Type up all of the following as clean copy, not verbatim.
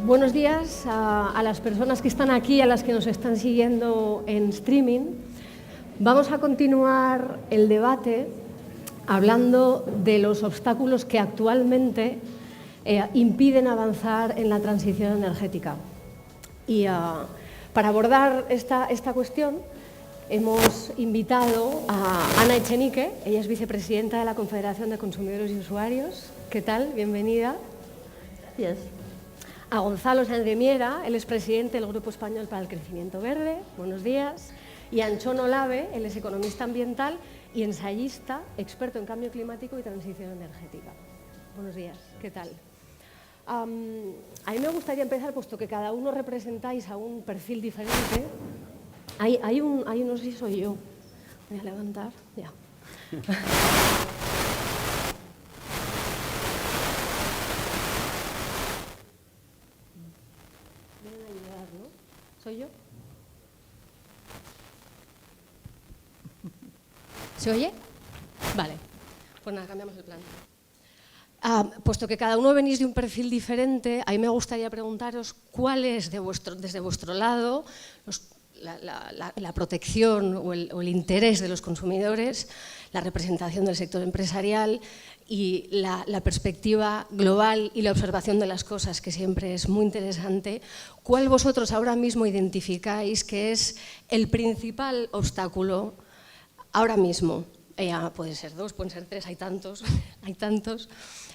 Buenos días a las personas que están aquí, a las que nos están siguiendo en streaming. Vamos a continuar el debate hablando de los obstáculos que actualmente impiden avanzar en la transición energética. Y para abordar esta cuestión hemos invitado a Ana Echenique. Ella es vicepresidenta de la Confederación de Consumidores y Usuarios. ¿Qué tal? Bienvenida. Gracias. A Gonzalo Sáenz de Miera, él es presidente del Grupo Español para el Crecimiento Verde. Buenos días. Y a Anchón Olave, él es economista ambiental y ensayista, experto en cambio climático y transición energética. Buenos días. ¿Qué tal? A mí me gustaría empezar, puesto que cada uno representáis a un perfil diferente. Hay uno, no sé si soy yo. Voy a levantar. Ya. ¿Soy yo? ¿Se oye? Vale. Pues nada, cambiamos el plan. Puesto que cada uno venís de un perfil diferente, a mí me gustaría preguntaros cuál es desde vuestro lado la protección o el interés de los consumidores, la representación del sector empresarial y la perspectiva global y la observación de las cosas, que siempre es muy interesante. ¿Cuál vosotros ahora mismo identificáis que es el principal obstáculo ahora mismo? Pueden ser dos, pueden ser tres, hay tantos,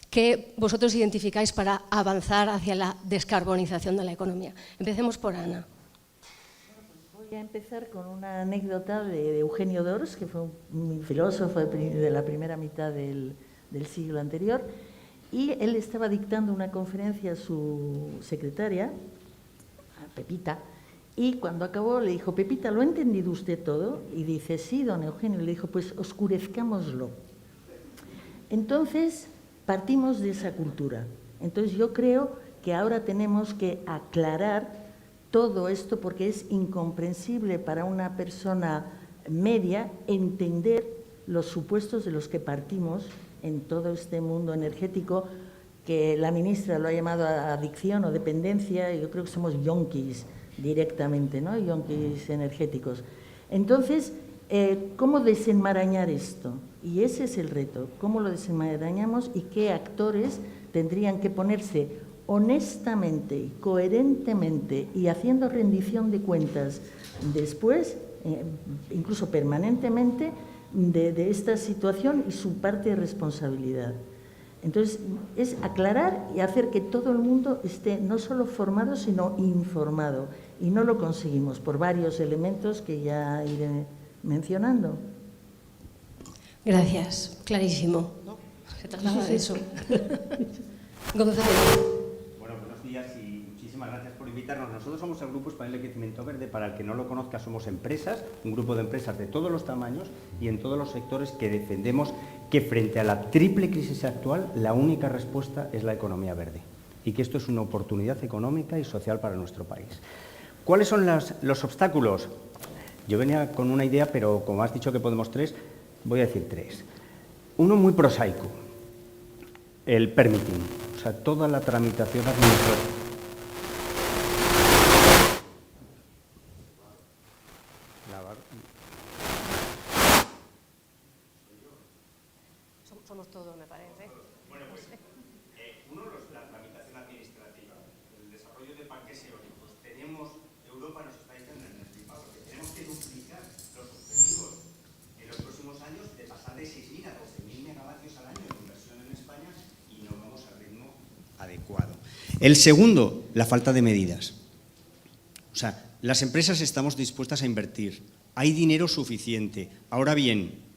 que vosotros identificáis para avanzar hacia la descarbonización de la economía. Empecemos por Ana. Voy a empezar con una anécdota de Eugenio d'Ors, que fue un filósofo de la primera mitad del siglo anterior, y él estaba dictando una conferencia a su secretaria, a Pepita, y cuando acabó le dijo: Pepita, ¿lo ha entendido usted todo? Y dice: sí, don Eugenio. Le dijo: pues oscurezcámoslo. Entonces partimos de esa cultura. Entonces yo creo que ahora tenemos que aclarar todo esto, porque es incomprensible para una persona media entender los supuestos de los que partimos en todo este mundo energético, que la ministra lo ha llamado adicción o dependencia. Yo creo que somos yonkis directamente, ¿no? Yonkis energéticos. Entonces, ¿cómo desenmarañar esto? Y ese es el reto, ¿cómo lo desenmarañamos y qué actores tendrían que ponerse honestamente y coherentemente y haciendo rendición de cuentas después, incluso permanentemente, de esta situación y su parte de responsabilidad? Entonces, es aclarar y hacer que todo el mundo esté no solo formado, sino informado. Y no lo conseguimos por varios elementos que ya iré mencionando. Gracias, clarísimo. ¿No? Se traslada de eso. Gonzalo. Bueno, buenos días y muchísimas gracias por invitarnos. Nosotros somos el Grupo Español de Crecimiento Verde. Para el que no lo conozca, somos empresas, un grupo de empresas de todos los tamaños y en todos los sectores que defendemos que frente a la triple crisis actual, la única respuesta es la economía verde y que esto es una oportunidad económica y social para nuestro país. ¿Cuáles son los obstáculos? Yo venía con una idea, pero como has dicho que podemos tres, voy a decir tres. Uno muy prosaico, el permitting, o sea, toda la tramitación administrativa. Somos todos, me parece. Bueno, pues la tramitación administrativa, el desarrollo de parques eólicos. Europa nos está diciendo en el flipado que tenemos que duplicar los objetivos en los próximos años, de pasar de 6.000 a 12.000 megavatios al año de inversión en España, y no vamos al ritmo adecuado. El segundo, la falta de medidas. O sea, las empresas estamos dispuestas a invertir, hay dinero suficiente. Ahora bien,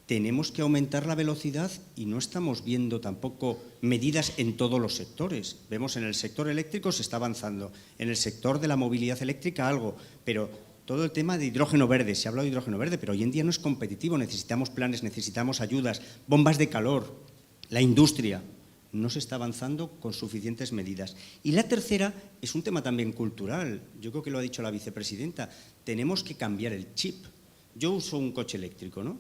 tenemos que aumentar la velocidad y no estamos viendo tampoco medidas en todos los sectores. Vemos en el sector eléctrico se está avanzando, en el sector de la movilidad eléctrica algo, pero todo el tema de hidrógeno verde, se ha hablado de hidrógeno verde, pero hoy en día no es competitivo, necesitamos planes, necesitamos ayudas, bombas de calor, la industria. No se está avanzando con suficientes medidas. Y la tercera es un tema también cultural. Yo creo que lo ha dicho la vicepresidenta. Tenemos que cambiar el chip. Yo uso un coche eléctrico, ¿no?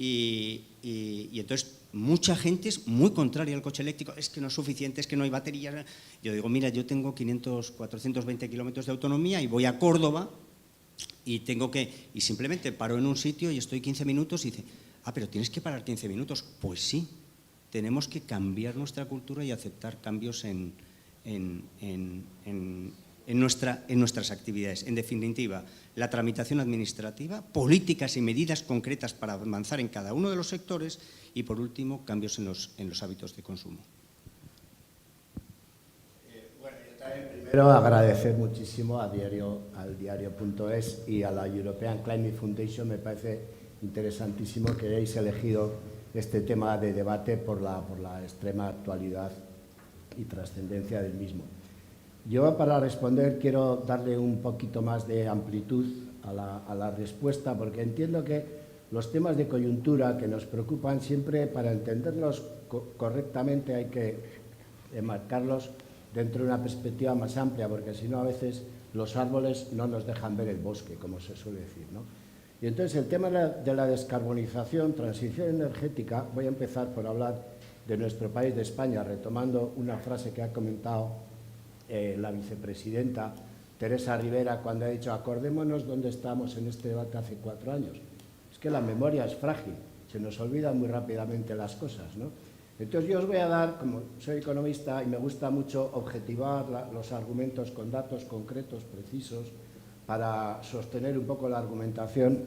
Y entonces mucha gente es muy contraria al coche eléctrico, es que no es suficiente, es que no hay baterías. Yo digo, mira, yo tengo 420 kilómetros de autonomía y voy a Córdoba y simplemente paro en un sitio y estoy 15 minutos y dice, pero tienes que parar 15 minutos. Pues sí, tenemos que cambiar nuestra cultura y aceptar cambios en nuestras actividades. En definitiva, la tramitación administrativa, políticas y medidas concretas para avanzar en cada uno de los sectores y, por último, cambios en los hábitos de consumo. Bueno, yo también primero agradecer muchísimo al diario.es y a la European Climate Foundation. Me parece interesantísimo que hayáis elegido este tema de debate por la extrema actualidad y trascendencia del mismo. Yo, para responder, quiero darle un poquito más de amplitud a la respuesta, porque entiendo que los temas de coyuntura que nos preocupan siempre, para entenderlos correctamente, hay que enmarcarlos dentro de una perspectiva más amplia, porque si no, a veces los árboles no nos dejan ver el bosque, como se suele decir, ¿no? Y entonces, el tema de la descarbonización, transición energética, voy a empezar por hablar de nuestro país, de España, retomando una frase que ha comentado la vicepresidenta Teresa Rivera cuando ha dicho, acordémonos dónde estábamos en este debate hace 4 años. Es que la memoria es frágil, se nos olvidan muy rápidamente las cosas, ¿no? Entonces yo os voy a dar, como soy economista y me gusta mucho objetivar los argumentos con datos concretos, precisos, para sostener un poco la argumentación,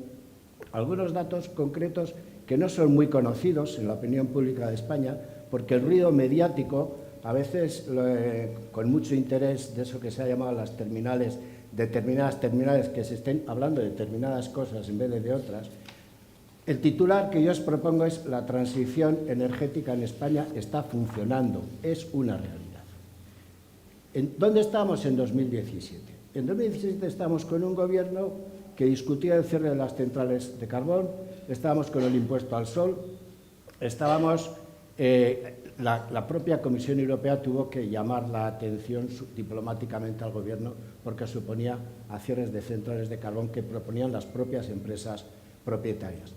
algunos datos concretos que no son muy conocidos en la opinión pública de España, porque el ruido mediático, a veces con mucho interés de eso que se ha llamado las terminales, determinadas terminales, que se estén hablando de determinadas cosas en vez de otras. El titular que yo os propongo es: la transición energética en España está funcionando, es una realidad. ¿Dónde estábamos en 2017? En 2017 estábamos con un gobierno que discutía el cierre de las centrales de carbón, estábamos con el impuesto al sol, estábamos... La propia Comisión Europea tuvo que llamar la atención diplomáticamente al Gobierno porque suponía a cierres de centrales de carbón que proponían las propias empresas propietarias.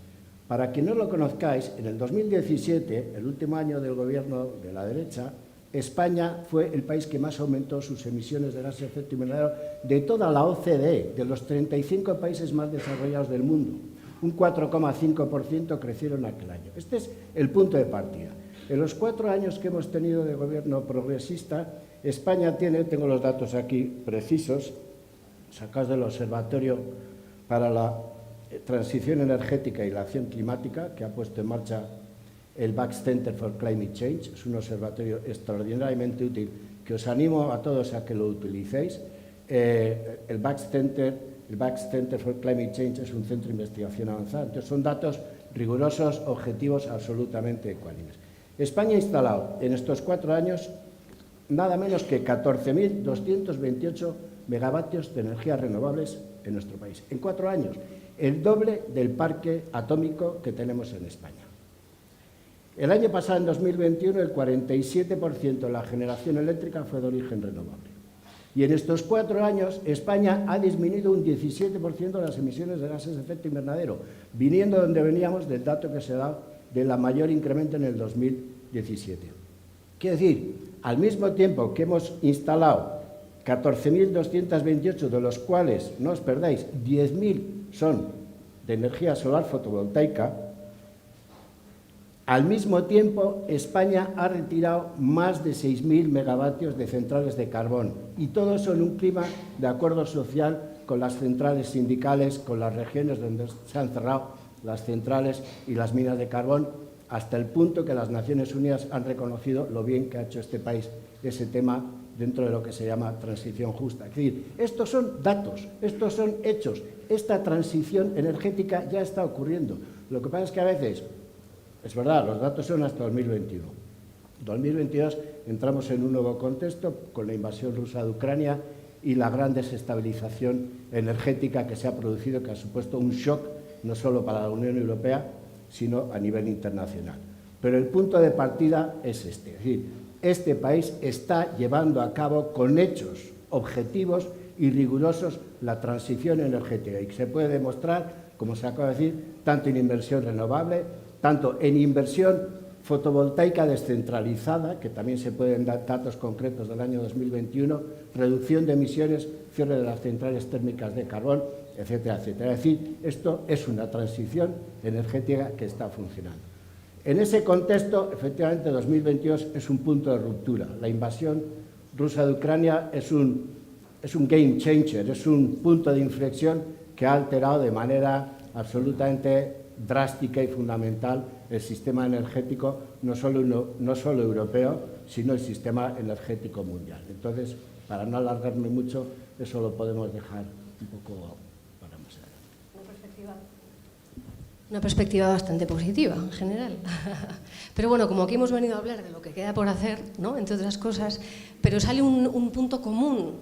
Para quien no lo conozcáis, en el 2017, el último año del Gobierno de la derecha, España fue el país que más aumentó sus emisiones de gases de efecto invernadero de toda la OCDE, de los 35 países más desarrollados del mundo. Un 4,5% crecieron aquel año. Este es el punto de partida. En los 4 años que hemos tenido de gobierno progresista, España tiene, tengo los datos aquí precisos, sacados del Observatorio para la Transición Energética y la Acción Climática, que ha puesto en marcha el Bax Center for Climate Change. Es un observatorio extraordinariamente útil que os animo a todos a que lo utilicéis. El Bax Center for Climate Change es un centro de investigación avanzada. Entonces, son datos rigurosos, objetivos, absolutamente ecuánimes. España ha instalado en estos 4 años nada menos que 14.228 megavatios de energías renovables en nuestro país. En 4 años, el doble del parque atómico que tenemos en España. El año pasado, en 2021, el 47% de la generación eléctrica fue de origen renovable. Y en estos 4 años, España ha disminuido un 17% de las emisiones de gases de efecto invernadero, viniendo donde veníamos del dato que se da de la mayor incremento en el 2017. Quiere decir, al mismo tiempo que hemos instalado 14.228, de los cuales, no os perdáis, 10.000 son de energía solar fotovoltaica, al mismo tiempo España ha retirado más de 6.000 megavatios de centrales de carbón, y todo eso en un clima de acuerdo social con las centrales sindicales, con las regiones donde se han cerrado las centrales y las minas de carbón, hasta el punto que las Naciones Unidas han reconocido lo bien que ha hecho este país ese tema dentro de lo que se llama transición justa. Es decir, estos son datos, estos son hechos. Esta transición energética ya está ocurriendo. Lo que pasa es que a veces, es verdad, los datos son hasta 2021. 2022 entramos en un nuevo contexto con la invasión rusa de Ucrania y la gran desestabilización energética que se ha producido, que ha supuesto un shock no solo para la Unión Europea, sino a nivel internacional. Pero el punto de partida es este. Es decir, este país está llevando a cabo con hechos objetivos y rigurosos la transición energética, y que se puede demostrar, como se acaba de decir, tanto en inversión renovable, tanto en inversión fotovoltaica descentralizada, que también se pueden dar datos concretos del año 2021, reducción de emisiones, cierre de las centrales térmicas de carbón, etcétera, etcétera. Es decir, esto es una transición energética que está funcionando. En ese contexto, efectivamente, 2022 es un punto de ruptura. La invasión rusa de Ucrania es un game changer, es un punto de inflexión que ha alterado de manera absolutamente drástica y fundamental el sistema energético, no solo europeo, sino el sistema energético mundial. Entonces, para no alargarme mucho, eso lo podemos dejar un poco para más adelante. Una perspectiva bastante positiva, en general. Pero bueno, como aquí hemos venido a hablar de lo que queda por hacer, ¿no?, entre otras cosas, pero sale un punto común,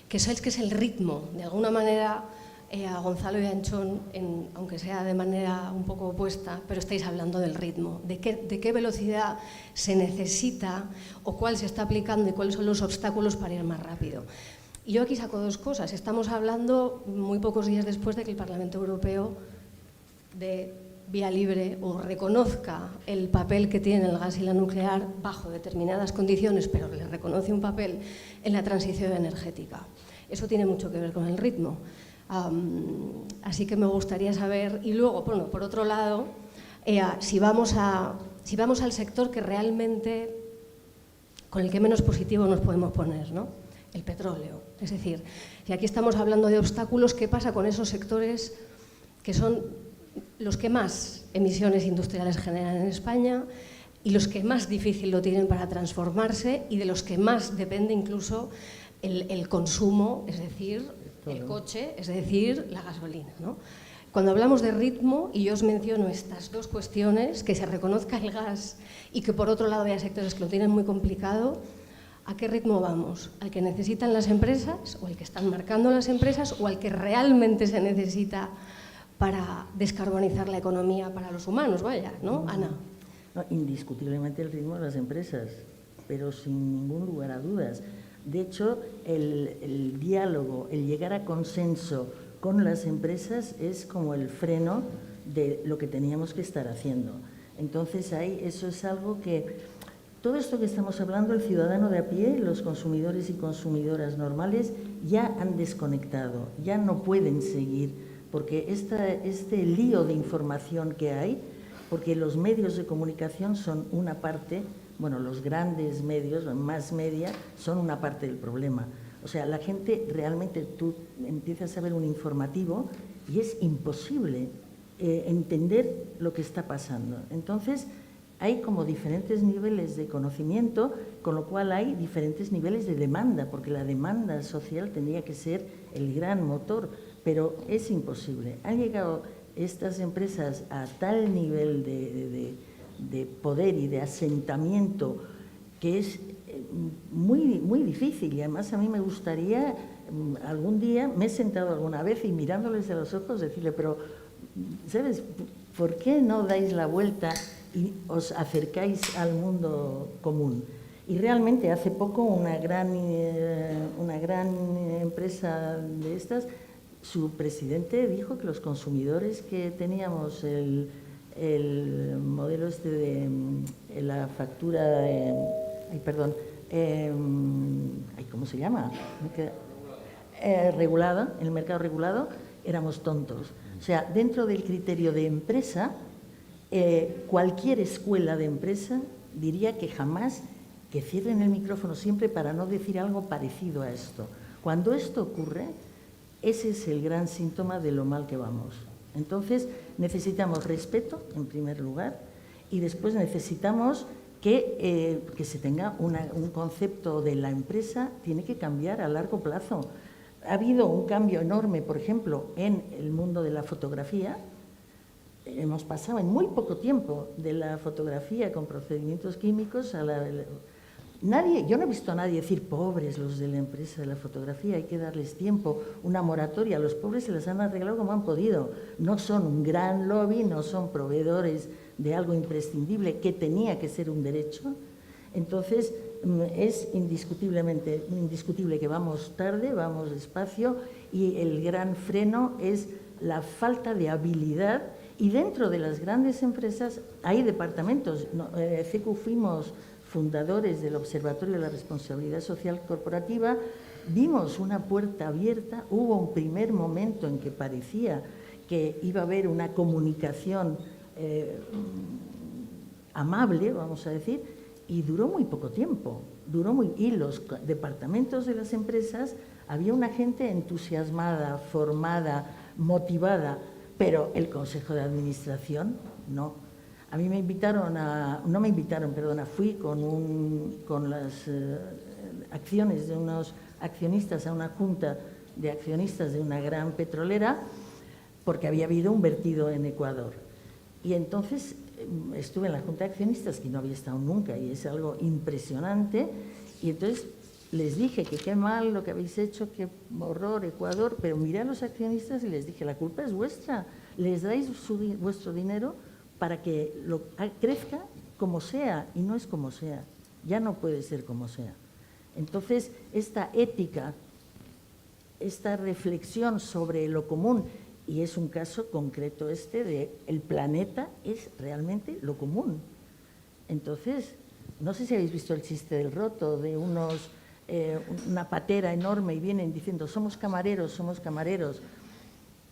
que es el ritmo. De alguna manera, a Gonzalo y a Anchón, aunque sea de manera un poco opuesta, pero estáis hablando del ritmo, de qué velocidad se necesita o cuál se está aplicando y cuáles son los obstáculos para ir más rápido. Y yo aquí saco dos cosas. Estamos hablando muy pocos días después de que el Parlamento Europeo de vía libre o reconozca el papel que tiene el gas y la nuclear bajo determinadas condiciones, pero le reconoce un papel en la transición energética. Eso tiene mucho que ver con el ritmo. Así que me gustaría saber, y luego, bueno, por otro lado, si vamos al sector que realmente, con el que menos positivo nos podemos poner, ¿no?, el petróleo. Es decir, si aquí estamos hablando de obstáculos, ¿qué pasa con esos sectores que son los que más emisiones industriales generan en España y los que más difícil lo tienen para transformarse y de los que más depende incluso el consumo, es decir, el coche, es decir, la gasolina, ¿no? Cuando hablamos de ritmo, y yo os menciono estas dos cuestiones, que se reconozca el gas y que por otro lado haya sectores que lo tienen muy complicado, ¿a qué ritmo vamos? ¿Al que necesitan las empresas o al que están marcando las empresas o al que realmente se necesita para descarbonizar la economía para los humanos? Vaya, ¿no, Ana? No, indiscutiblemente el ritmo de las empresas, pero sin ningún lugar a dudas. De hecho, el diálogo, el llegar a consenso con las empresas es como el freno de lo que teníamos que estar haciendo. Entonces, eso es algo que, todo esto que estamos hablando, el ciudadano de a pie, los consumidores y consumidoras normales, ya han desconectado, ya no pueden seguir, porque este lío de información que hay, porque los medios de comunicación son una parte. Bueno, los grandes medios, más media, son una parte del problema. O sea, la gente realmente, tú empiezas a ver un informativo y es imposible entender lo que está pasando. Entonces, hay como diferentes niveles de conocimiento, con lo cual hay diferentes niveles de demanda, porque la demanda social tendría que ser el gran motor, pero es imposible. Han llegado estas empresas a tal nivel de poder y de asentamiento que es muy, muy difícil. Y además a mí me gustaría, algún día, me he sentado alguna vez y mirándoles a los ojos decirle, pero, ¿sabes?, ¿por qué no dais la vuelta y os acercáis al mundo común? Y realmente hace poco una gran empresa de estas, su presidente dijo que los consumidores que teníamos el modelo de la factura, ¿cómo se llama? Regulada, en el mercado regulado, éramos tontos. O sea, dentro del criterio de empresa, cualquier escuela de empresa diría que jamás, que cierren el micrófono siempre para no decir algo parecido a esto. Cuando esto ocurre, ese es el gran síntoma de lo mal que vamos. Entonces, necesitamos respeto, en primer lugar, y después necesitamos que se tenga un concepto de la empresa, tiene que cambiar a largo plazo. Ha habido un cambio enorme, por ejemplo, en el mundo de la fotografía. Hemos pasado en muy poco tiempo de la fotografía con procedimientos químicos a la... Yo no he visto a nadie decir, pobres los de la empresa de la fotografía, hay que darles tiempo, una moratoria. Los pobres se las han arreglado como han podido. No son un gran lobby, no son proveedores de algo imprescindible que tenía que ser un derecho. Entonces, es indiscutible que vamos tarde, vamos despacio, y el gran freno es la falta de habilidad Y dentro de las grandes empresas hay departamentos. CECU fuimos fundadores del Observatorio de la Responsabilidad Social Corporativa, vimos una puerta abierta, hubo un primer momento en que parecía que iba a haber una comunicación amable, vamos a decir, y duró muy poco tiempo. Y los departamentos de las empresas, había una gente entusiasmada, formada, motivada, pero el Consejo de Administración no. A mí me invitaron fui con las acciones de unos accionistas a una junta de accionistas de una gran petrolera, porque había habido un vertido en Ecuador. Y entonces estuve en la junta de accionistas, que no había estado nunca, y es algo impresionante, y entonces les dije que qué mal lo que habéis hecho, qué horror Ecuador, pero miré a los accionistas y les dije, la culpa es vuestra, les dais vuestro dinero para que crezca como sea, y no es como sea, ya no puede ser como sea. Entonces, esta ética, esta reflexión sobre lo común, y es un caso concreto de el planeta es realmente lo común. Entonces, no sé si habéis visto el chiste del roto, de una patera enorme y vienen diciendo somos camareros.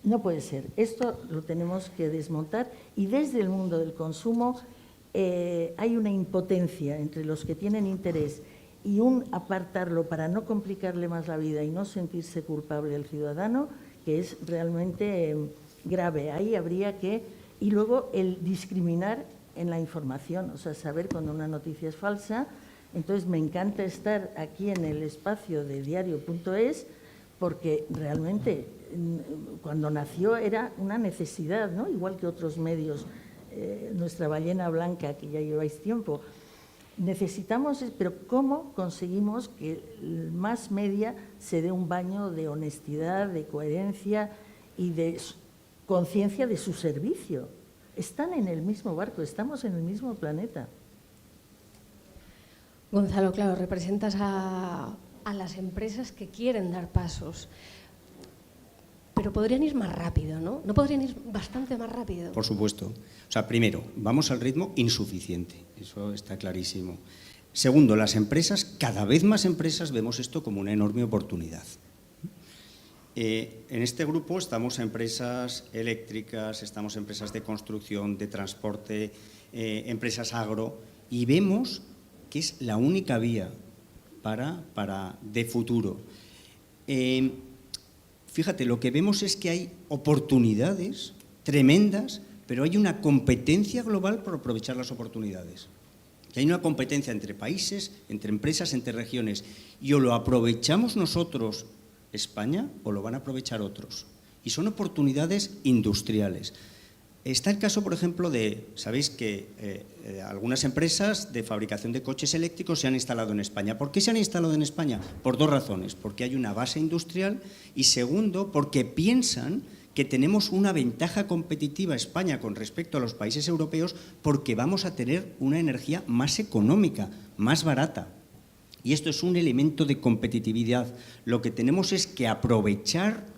No puede ser. Esto lo tenemos que desmontar, y desde el mundo del consumo hay una impotencia entre los que tienen interés y un apartarlo para no complicarle más la vida y no sentirse culpable el ciudadano, que es realmente grave. Ahí habría que… Y luego el discriminar en la información, o sea, saber cuando una noticia es falsa. Entonces, me encanta estar aquí en el espacio de diario.es, porque realmente cuando nació era una necesidad, ¿no? Igual que otros medios, nuestra ballena blanca, que ya lleváis tiempo. Necesitamos, pero ¿cómo conseguimos que el mass media se dé un baño de honestidad, de coherencia y de conciencia de su servicio? Están en el mismo barco, estamos en el mismo planeta. Gonzalo, claro, representas a las empresas que quieren dar pasos, pero podrían ir más rápido, ¿no? ¿No podrían ir bastante más rápido? Por supuesto. O sea, primero, vamos al ritmo insuficiente, eso está clarísimo. Segundo, las empresas, cada vez más empresas, vemos esto como una enorme oportunidad. En este grupo estamos empresas eléctricas, estamos empresas de construcción, de transporte, empresas agro, y vemos que es la única vía de futuro. Fíjate, lo que vemos es que hay oportunidades tremendas, pero hay una competencia global por aprovechar las oportunidades. Que hay una competencia entre países, entre empresas, entre regiones, y o lo aprovechamos nosotros, España, o lo van a aprovechar otros. Y son oportunidades industriales. Está el caso, por ejemplo, sabéis que algunas empresas de fabricación de coches eléctricos se han instalado en España. ¿Por qué se han instalado en España? Por dos razones. Porque hay una base industrial y, segundo, porque piensan que tenemos una ventaja competitiva España con respecto a los países europeos, porque vamos a tener una energía más económica, más barata. Y esto es un elemento de competitividad. Lo que tenemos es que aprovechar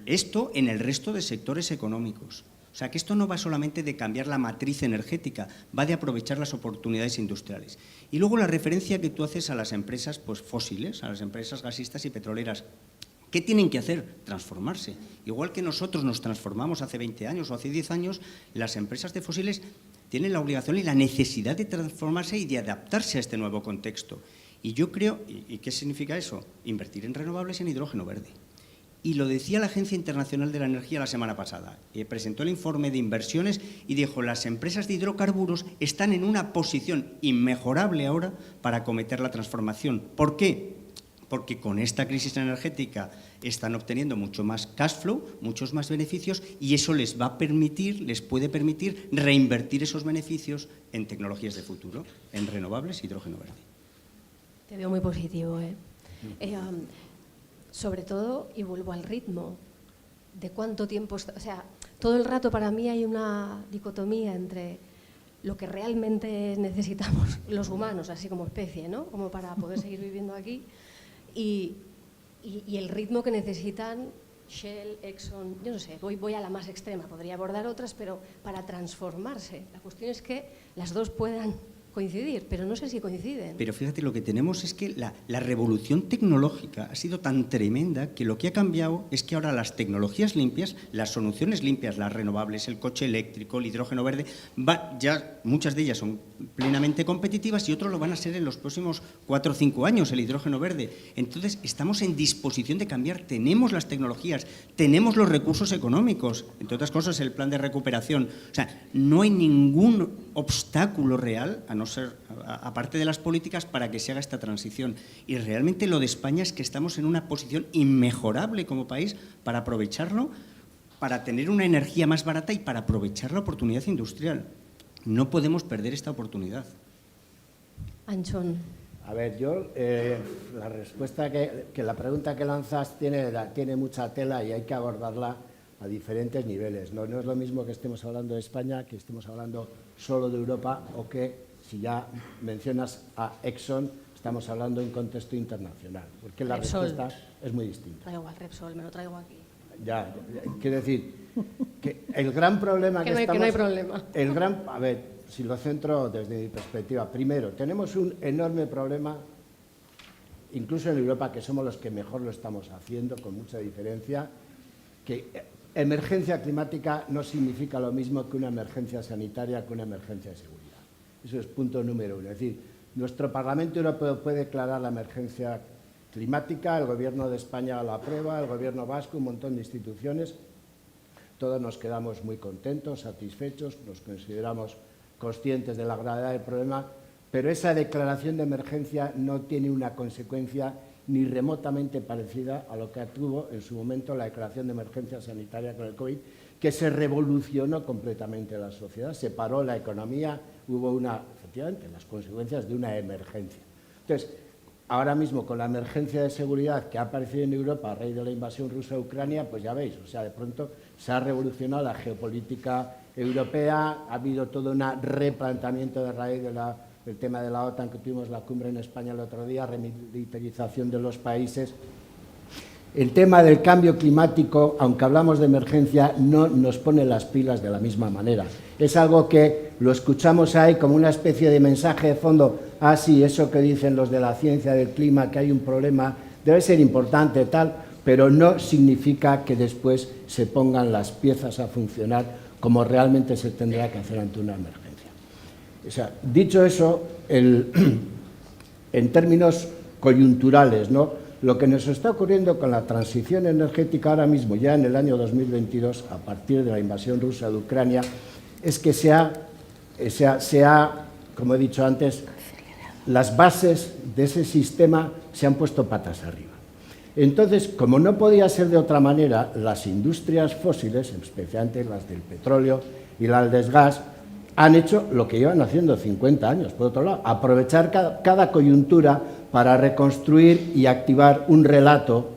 esto en el resto de sectores económicos. O sea, que esto no va solamente de cambiar la matriz energética, va de aprovechar las oportunidades industriales. Y luego la referencia que tú haces a las empresas fósiles, a las empresas gasistas y petroleras. ¿Qué tienen que hacer? Transformarse. Igual que nosotros nos transformamos hace 20 años o hace 10 años, las empresas de fósiles tienen la obligación y la necesidad de transformarse y de adaptarse a este nuevo contexto. Y yo creo, ¿y qué significa eso? Invertir en renovables y en hidrógeno verde. Y lo decía la Agencia Internacional de la Energía la semana pasada. Presentó el informe de inversiones y dijo: las empresas de hidrocarburos están en una posición inmejorable ahora para acometer la transformación. ¿Por qué? Porque con esta crisis energética están obteniendo mucho más cash flow, muchos más beneficios, y eso les puede permitir reinvertir esos beneficios en tecnologías de futuro, en renovables y hidrógeno verde. Te veo muy positivo, ¿eh? Sobre todo, y vuelvo al ritmo, de cuánto tiempo… O sea, todo el rato para mí hay una dicotomía entre lo que realmente necesitamos los humanos, así como especie, ¿no? Como para poder seguir viviendo aquí, y el ritmo que necesitan Shell, Exxon, yo no sé, voy a la más extrema, podría abordar otras, pero para transformarse. La cuestión es que las dos puedan coincidir, pero no sé si coinciden. Pero fíjate, lo que tenemos es que la revolución tecnológica ha sido tan tremenda que lo que ha cambiado es que ahora las tecnologías limpias, las soluciones limpias, las renovables, el coche eléctrico, el hidrógeno verde, ya muchas de ellas son plenamente competitivas y otros lo van a ser en los próximos 4 o 5 años, el hidrógeno verde. Entonces, estamos en disposición de cambiar, tenemos las tecnologías, tenemos los recursos económicos, entre otras cosas el plan de recuperación. O sea, no hay ningún obstáculo real, a no ser, aparte de las políticas, para que se haga esta transición. Y realmente lo de España es que estamos en una posición inmejorable como país para aprovecharlo, para tener una energía más barata y para aprovechar la oportunidad industrial. No podemos perder esta oportunidad. Anchón. A ver, yo, la respuesta que la pregunta que lanzas tiene mucha tela y hay que abordarla a diferentes niveles. No es lo mismo que estemos hablando de España, que estemos hablando solo de Europa, o que, si ya mencionas a Exxon, estamos hablando en contexto internacional, porque la respuesta es muy distinta. Da igual, Repsol, me lo traigo aquí. Ya, quiero decir que el gran problema que no hay problema. A ver, si lo centro desde mi perspectiva, primero, tenemos un enorme problema, incluso en Europa, que somos los que mejor lo estamos haciendo, con mucha diferencia, que emergencia climática no significa lo mismo que una emergencia sanitaria, que una emergencia de seguridad. Eso es punto número uno. Es decir, nuestro Parlamento Europeo puede declarar la emergencia climática, el Gobierno de España lo aprueba, el Gobierno vasco, un montón de instituciones. Todos nos quedamos muy contentos, satisfechos, nos consideramos conscientes de la gravedad del problema, pero esa declaración de emergencia no tiene una consecuencia ni remotamente parecida a lo que tuvo en su momento la declaración de emergencia sanitaria con el COVID, que se revolucionó completamente la sociedad, se paró la economía, hubo efectivamente, las consecuencias de una emergencia. Entonces, ahora mismo con la emergencia de seguridad que ha aparecido en Europa a raíz de la invasión rusa a Ucrania, pues ya veis, o sea, de pronto se ha revolucionado la geopolítica europea, ha habido todo un replanteamiento de raíz del tema de la OTAN, que tuvimos la cumbre en España el otro día, remilitarización de los países. El tema del cambio climático, aunque hablamos de emergencia, no nos pone las pilas de la misma manera. Es algo que lo escuchamos ahí como una especie de mensaje de fondo. Ah, sí, eso que dicen los de la ciencia del clima, que hay un problema, debe ser importante, tal, pero no significa que después se pongan las piezas a funcionar como realmente se tendría que hacer ante una emergencia. O sea, dicho eso, en términos coyunturales, ¿no?, lo que nos está ocurriendo con la transición energética ahora mismo, ya en el año 2022, a partir de la invasión rusa de Ucrania, es que se ha, como he dicho antes, las bases de ese sistema se han puesto patas arriba. Entonces, como no podía ser de otra manera, las industrias fósiles, especialmente las del petróleo y las del gas, han hecho lo que llevan haciendo 50 años, por otro lado, aprovechar cada coyuntura para reconstruir y activar un relato,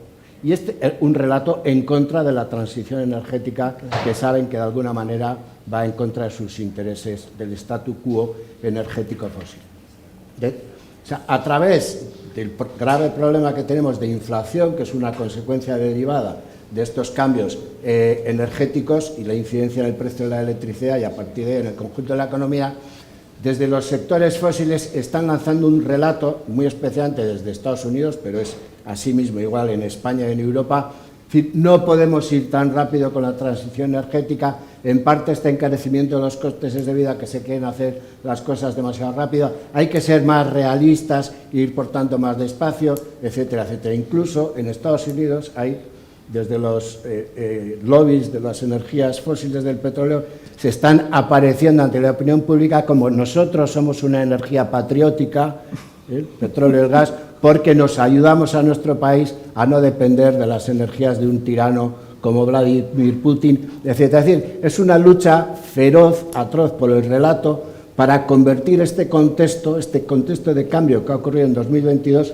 un relato en contra de la transición energética, que saben que de alguna manera va en contra de sus intereses del statu quo energético fósil. O sea, a través del grave problema que tenemos de inflación, que es una consecuencia derivada de estos cambios energéticos y la incidencia en el precio de la electricidad y a partir de ahí en el conjunto de la economía, desde los sectores fósiles están lanzando un relato, muy especialmente desde Estados Unidos, pero es así mismo igual en España y en Europa. No podemos ir tan rápido con la transición energética, en parte este encarecimiento de los costes es debido a que se quieren hacer las cosas demasiado rápido, hay que ser más realistas, ir por tanto más despacio, etcétera, etcétera. Incluso en Estados Unidos hay, desde los lobbies de las energías fósiles del petróleo, se están apareciendo ante la opinión pública como nosotros somos una energía patriótica, el petróleo y el gas, porque nos ayudamos a nuestro país a no depender de las energías de un tirano como Vladimir Putin, etc. Es decir, es una lucha feroz, atroz por el relato, para convertir este contexto de cambio que ha ocurrido en 2022,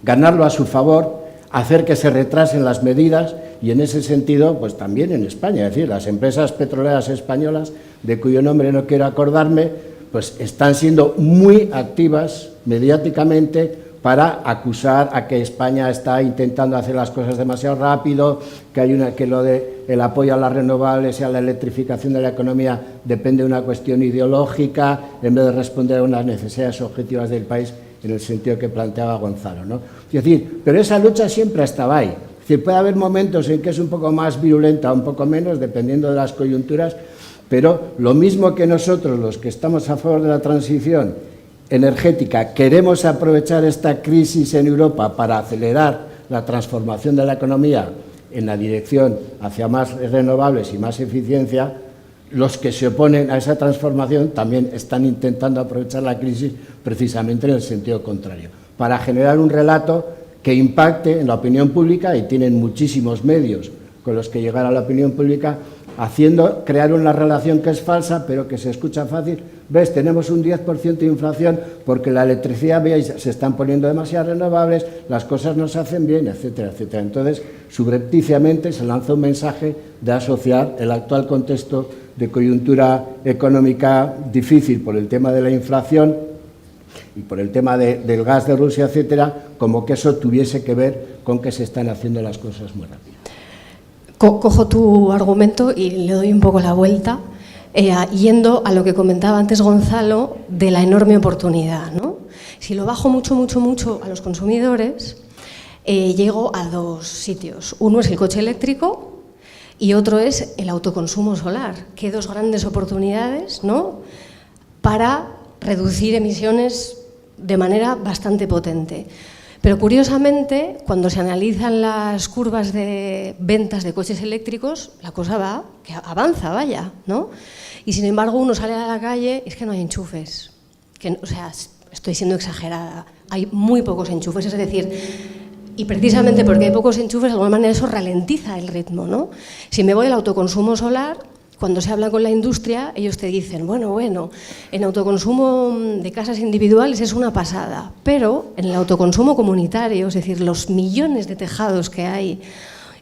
ganarlo a su favor, hacer que se retrasen las medidas y en ese sentido, pues también en España, es decir, las empresas petroleras españolas, de cuyo nombre no quiero acordarme, pues están siendo muy activas mediáticamente para acusar a que España está intentando hacer las cosas demasiado rápido, que lo de el apoyo a las renovables y a la electrificación de la economía depende de una cuestión ideológica, en vez de responder a unas necesidades objetivas del país en el sentido que planteaba Gonzalo, ¿no? Es decir, pero esa lucha siempre estaba ahí. Es decir, puede haber momentos en que es un poco más virulenta o un poco menos, dependiendo de las coyunturas, pero lo mismo que nosotros, los que estamos a favor de la transición energética, queremos aprovechar esta crisis en Europa para acelerar la transformación de la economía en la dirección hacia más renovables y más eficiencia, los que se oponen a esa transformación también están intentando aprovechar la crisis precisamente en el sentido contrario, para generar un relato que impacte en la opinión pública, y tienen muchísimos medios con los que llegar a la opinión pública, crear una relación que es falsa, pero que se escucha fácil. ¿Ves? Tenemos un 10% de inflación porque la electricidad, veis, se están poniendo demasiadas renovables, las cosas no se hacen bien, etcétera, etcétera. Entonces, subrepticiamente se lanza un mensaje de asociar el actual contexto de coyuntura económica difícil por el tema de la inflación y por el tema del gas de Rusia, etcétera, como que eso tuviese que ver con que se están haciendo las cosas muy rápido. Cojo tu argumento y le doy un poco la vuelta, yendo a lo que comentaba antes Gonzalo de la enorme oportunidad, ¿no? Si lo bajo mucho a los consumidores, llego a dos sitios. Uno es el coche eléctrico y otro es el autoconsumo solar. Qué dos grandes oportunidades, ¿no?, para reducir emisiones de manera bastante potente. Pero curiosamente, cuando se analizan las curvas de ventas de coches eléctricos, la cosa va, que avanza, vaya, ¿no? Y sin embargo, uno sale a la calle y es que no hay enchufes. O sea, estoy siendo exagerada, hay muy pocos enchufes, es decir, y precisamente porque hay pocos enchufes, de alguna manera eso ralentiza el ritmo, ¿no? Si me voy al autoconsumo solar, cuando se habla con la industria, ellos te dicen, bueno, en autoconsumo de casas individuales es una pasada, pero en el autoconsumo comunitario, es decir, los millones de tejados que hay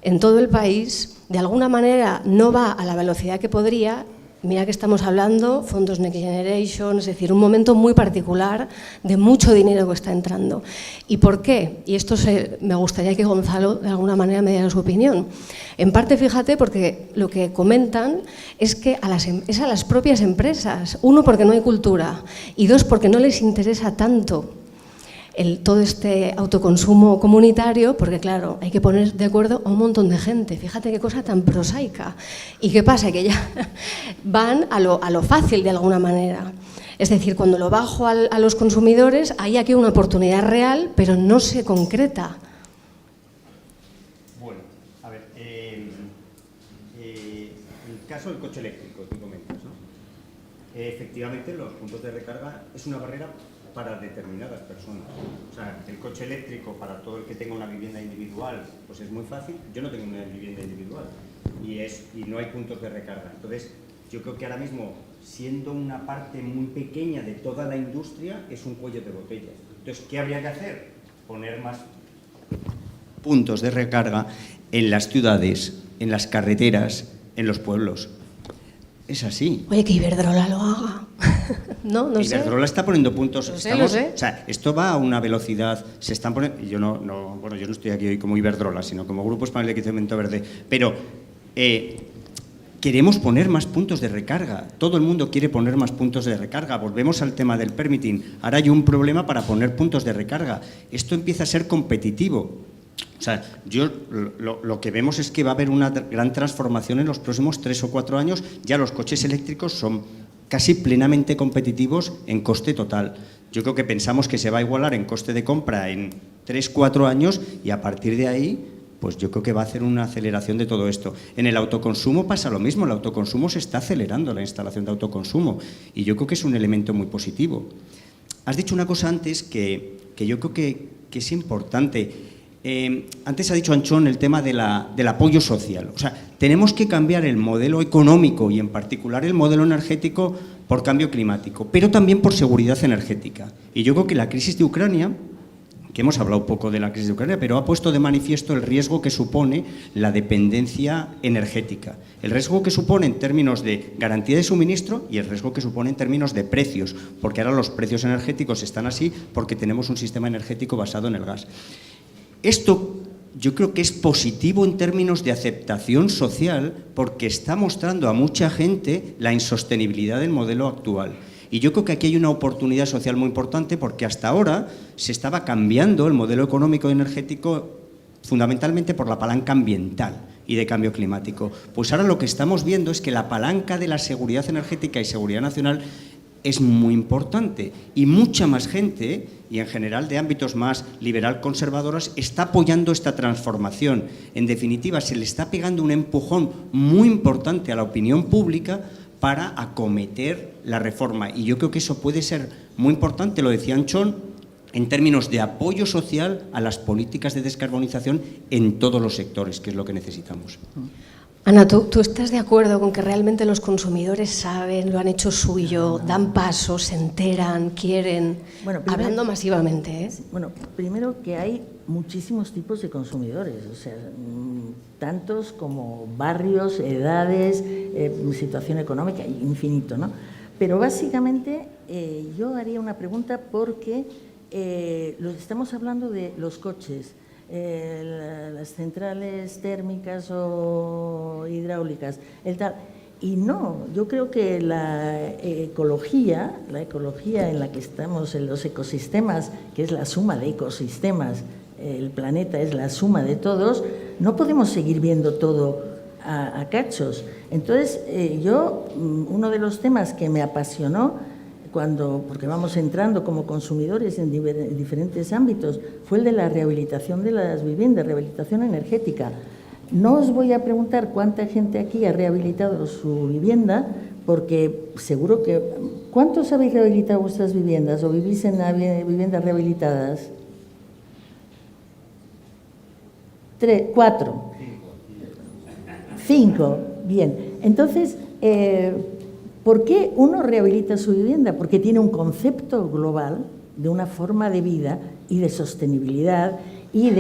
en todo el país, de alguna manera no va a la velocidad que podría. Mira que estamos hablando, fondos Next Generation, es decir, un momento muy particular de mucho dinero que está entrando. ¿Y por qué? Y esto me gustaría que Gonzalo de alguna manera me diera su opinión. En parte, fíjate, porque lo que comentan es que es a las propias empresas. Uno, porque no hay cultura, y dos, porque no les interesa tanto todo este autoconsumo comunitario, porque claro, hay que poner de acuerdo a un montón de gente. Fíjate qué cosa tan prosaica. ¿Y qué pasa? Que ya van a lo fácil de alguna manera. Es decir, cuando lo bajo a los consumidores, hay aquí una oportunidad real, pero no se concreta. Bueno, a ver, el caso del coche eléctrico, tú comentas, ¿no? Efectivamente, los puntos de recarga es una barrera para determinadas personas. O sea, el coche eléctrico para todo el que tenga una vivienda individual, pues es muy fácil. Yo no tengo una vivienda individual y no hay puntos de recarga. Entonces, yo creo que ahora mismo, siendo una parte muy pequeña de toda la industria, es un cuello de botella. Entonces, ¿qué habría que hacer? Poner más puntos de recarga en las ciudades, en las carreteras, en los pueblos. Es así. Oye, que Iberdrola lo haga. No sé. Iberdrola está poniendo puntos. Lo sé. O sea, esto va a una velocidad. Se están poniendo. Yo no estoy aquí hoy como Iberdrola, sino como Grupo Español de Equipamiento Verde. Pero queremos poner más puntos de recarga. Todo el mundo quiere poner más puntos de recarga. Volvemos al tema del permitting. Ahora hay un problema para poner puntos de recarga. Esto empieza a ser competitivo. O sea, lo que vemos es que va a haber una gran transformación en los próximos 3 o 4 años. Ya los coches eléctricos son casi plenamente competitivos en coste total. Yo creo que pensamos que se va a igualar en coste de compra en 3 o 4 años y a partir de ahí, pues yo creo que va a hacer una aceleración de todo esto. En el autoconsumo pasa lo mismo, el autoconsumo se está acelerando, la instalación de autoconsumo, y yo creo que es un elemento muy positivo. Has dicho una cosa antes que yo creo que es importante. Antes ha dicho Anchón el tema del apoyo social. O sea, tenemos que cambiar el modelo económico y en particular el modelo energético por cambio climático, pero también por seguridad energética. Y yo creo que la crisis de Ucrania, que hemos hablado un poco de la crisis de Ucrania, pero ha puesto de manifiesto el riesgo que supone la dependencia energética, el riesgo que supone en términos de garantía de suministro y el riesgo que supone en términos de precios, porque ahora los precios energéticos están así porque tenemos un sistema energético basado en el gas. Esto yo creo que es positivo en términos de aceptación social porque está mostrando a mucha gente la insostenibilidad del modelo actual. Y yo creo que aquí hay una oportunidad social muy importante porque hasta ahora se estaba cambiando el modelo económico y energético fundamentalmente por la palanca ambiental y de cambio climático. Pues ahora lo que estamos viendo es que la palanca de la seguridad energética y seguridad nacional es muy importante y mucha más gente, y en general de ámbitos más liberal-conservadores, está apoyando esta transformación. En definitiva, se le está pegando un empujón muy importante a la opinión pública para acometer la reforma. Y yo creo que eso puede ser muy importante, lo decía Anchón, en términos de apoyo social a las políticas de descarbonización en todos los sectores, que es lo que necesitamos. Ana, ¿tú estás de acuerdo con que realmente los consumidores saben, lo han hecho suyo, dan pasos, se enteran, quieren, Bueno, primero, hablando masivamente? Bueno, primero que hay muchísimos tipos de consumidores, o sea, tantos como barrios, edades, situación económica, infinito, ¿no? Pero básicamente yo haría una pregunta porque estamos hablando de los coches, las centrales térmicas o hidráulicas, el tal. Y no, yo creo que la ecología en la que estamos, en los ecosistemas, que es la suma de ecosistemas, el planeta es la suma de todos, no podemos seguir viendo todo a cachos. Entonces, uno de los temas que me apasionó, porque vamos entrando como consumidores en diferentes ámbitos, fue el de la rehabilitación de las viviendas, rehabilitación energética. No os voy a preguntar cuánta gente aquí ha rehabilitado su vivienda, porque seguro que... ¿Cuántos habéis rehabilitado vuestras viviendas o vivís en viviendas rehabilitadas? 3, 4. 5. Bien. Entonces, ¿por qué uno rehabilita su vivienda? Porque tiene un concepto global de una forma de vida y de sostenibilidad y